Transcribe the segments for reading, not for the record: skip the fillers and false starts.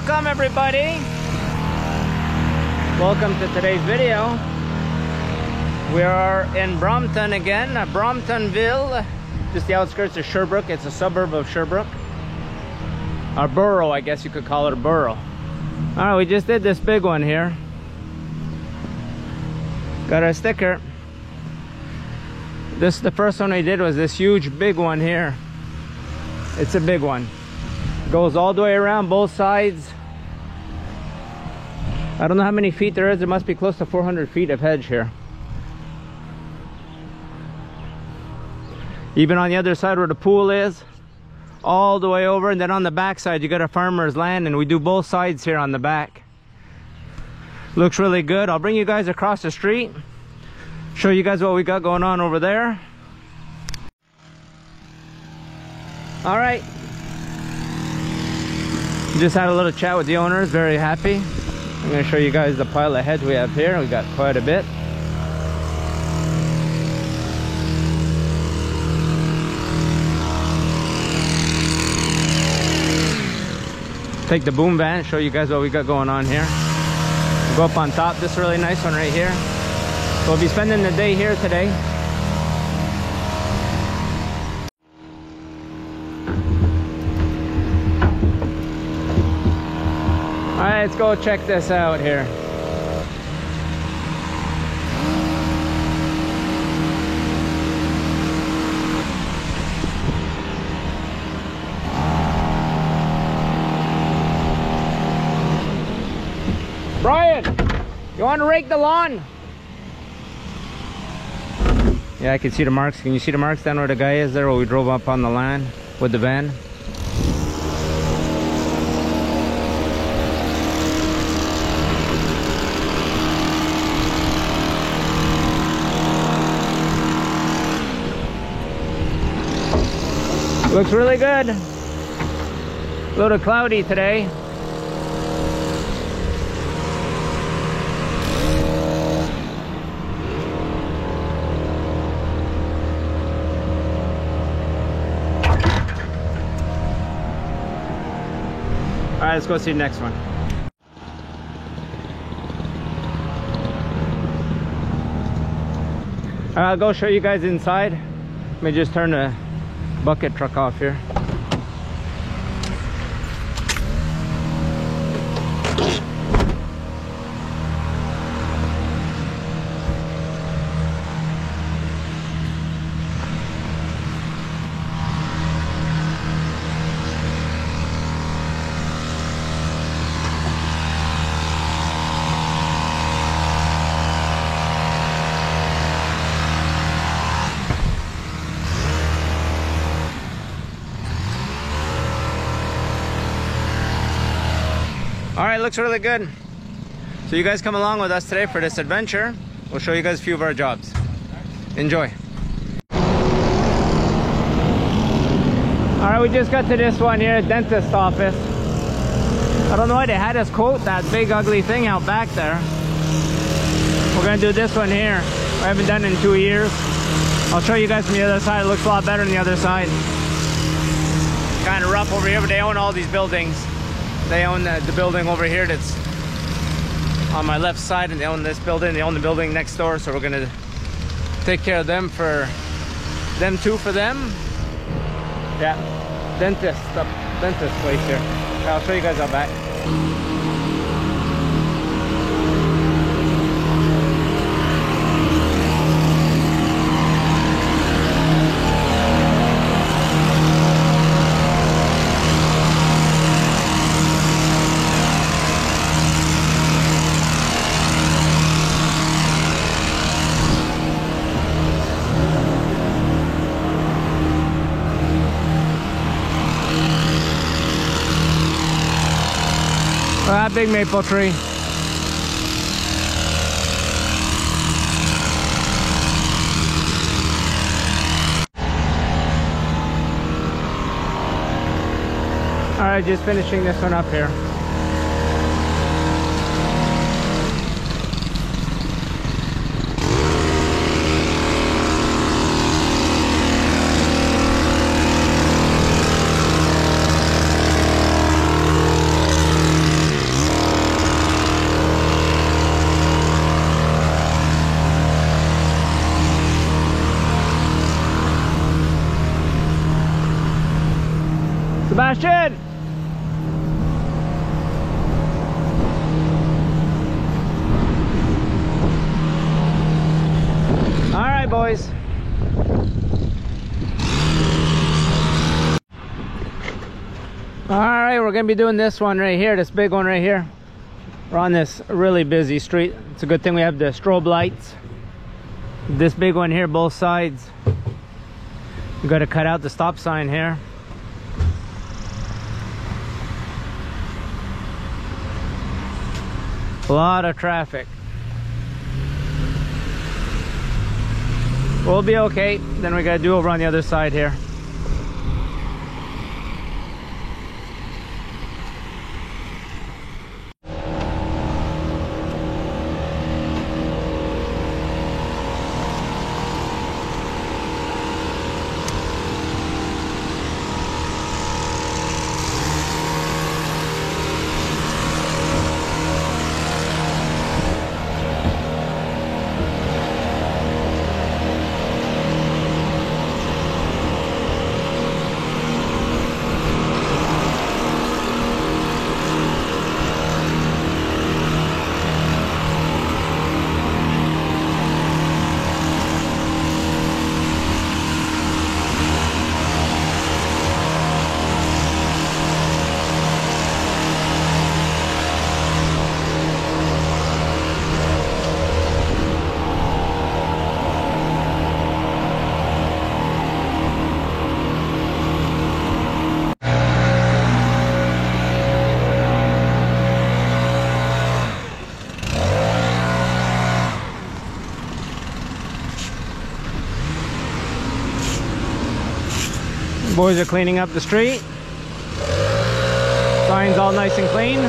Welcome everybody. Welcome to today's video. We are in Brompton again, Bromptonville, just the outskirts of Sherbrooke. It's a suburb of Sherbrooke. Our borough, I guess you could call it a borough. Alright, we just did this big one here. Got our sticker. The first one we did was this huge big one here. It's a big one. Goes all the way around both sides. I don't know how many feet there is. There must be close to 400 feet of hedge here. Even on the other side where the pool is, all the way over, and then on the back side you got a farmer's land, and we do both sides here on the back. Looks really good. I'll bring you guys across the street, show you guys what we got going on over there. All right. Just had a little chat with the owners, very happy. I'm going to show you guys the pile of hedge we have here. We got quite a bit. Take the boom van, show you guys what we got going on here. We'll go up on top. This is a really nice one right here. So we'll be spending the day here today. Alright, let's go check this out here. Brian, you want to rake the lawn? Yeah, I can see the marks. Can you see the marks down where the guy is there, where we drove up on the land with the van? Looks really good. A little cloudy today. Alright, let's go see the next one. I'll go show you guys inside. Let me just turn the bucket truck off here. Alright, looks really good. So you guys come along with us today for this adventure. We'll show you guys a few of our jobs. Enjoy. Alright, we just got to this one here, dentist office. I don't know why they had us quote that big ugly thing out back there. We're gonna do this one here. We haven't done it in 2 years. I'll show you guys from the other side. It looks a lot better than the other side. Kind of rough over here, but they own all these buildings. They own the building over here that's on my left side, and they own this building. They own the building next door, so we're gonna take care of them for them too for them. Yeah, dentist place here. I'll show you guys out back. That big maple tree. All right, just finishing this one up here. Sebastian! All right, boys. All right, we're gonna be doing this one right here, this big one right here. We're on this really busy street. It's a good thing we have the strobe lights. This big one here, both sides. We got to cut out the stop sign here. A lot of traffic. We'll be okay. Then we got to do over on the other side here. Boys are cleaning up the street. Signs all nice and clean.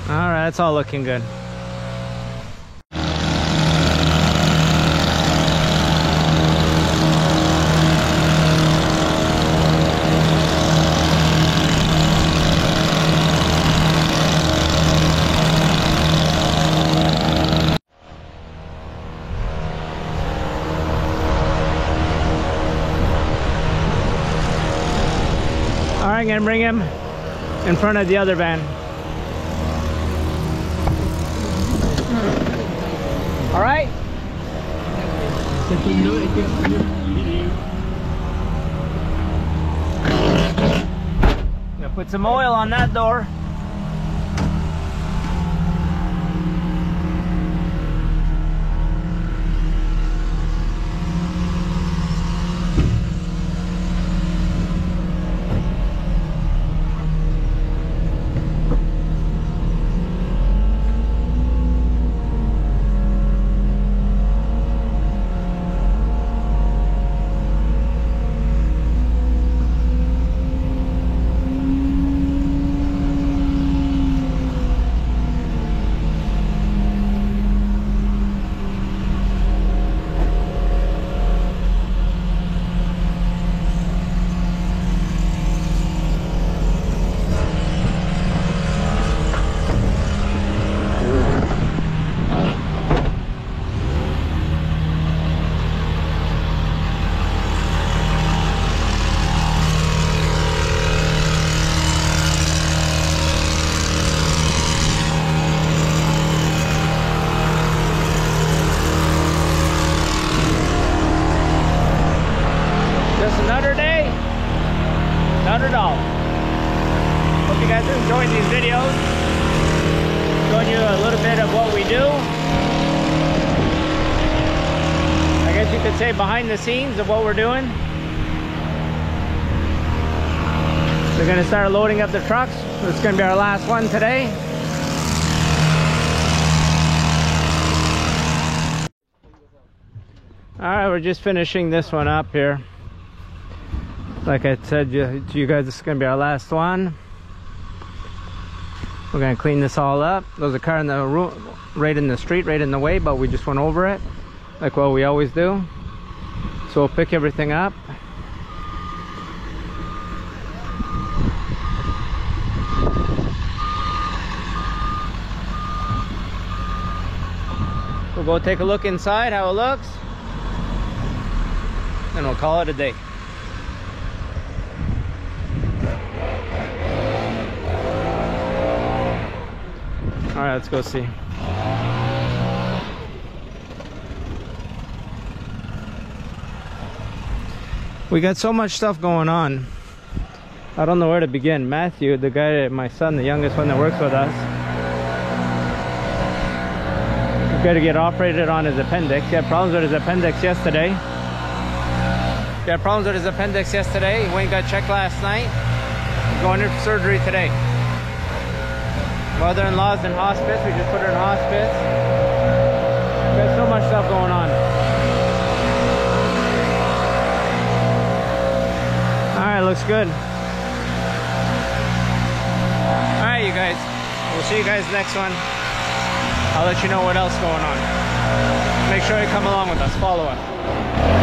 Alright, that's all looking good. Alright, I'm gonna bring him in front of the other van. All right. Gonna put some oil on that door. Hope you guys are enjoying these videos, showing you a little bit of what we do. I guess you could say behind the scenes of what we're doing. We're going to start loading up the trucks. It's going to be our last one today. Alright, we're just finishing this one up here. Like I said to you guys, this is going to be our last one. We're gonna clean this all up. There's a car in the room, right in the street, right in the way, but we just went over it, like what we always do. So we'll pick everything up. We'll go take a look inside, how it looks, and we'll call it a day. All right, let's go see. We got so much stuff going on. I don't know where to begin. Matthew, the guy, my son, the youngest one that works with us, he's got to get operated on his appendix. He had problems with his appendix yesterday. He had problems with his appendix yesterday. He went and got checked last night. He's going in for surgery today. Mother-in-law's in hospice. We just put her in hospice. We got so much stuff going on. Alright, looks good. Alright, you guys. We'll see you guys next one. I'll let you know what else is going on. Make sure you come along with us. Follow us.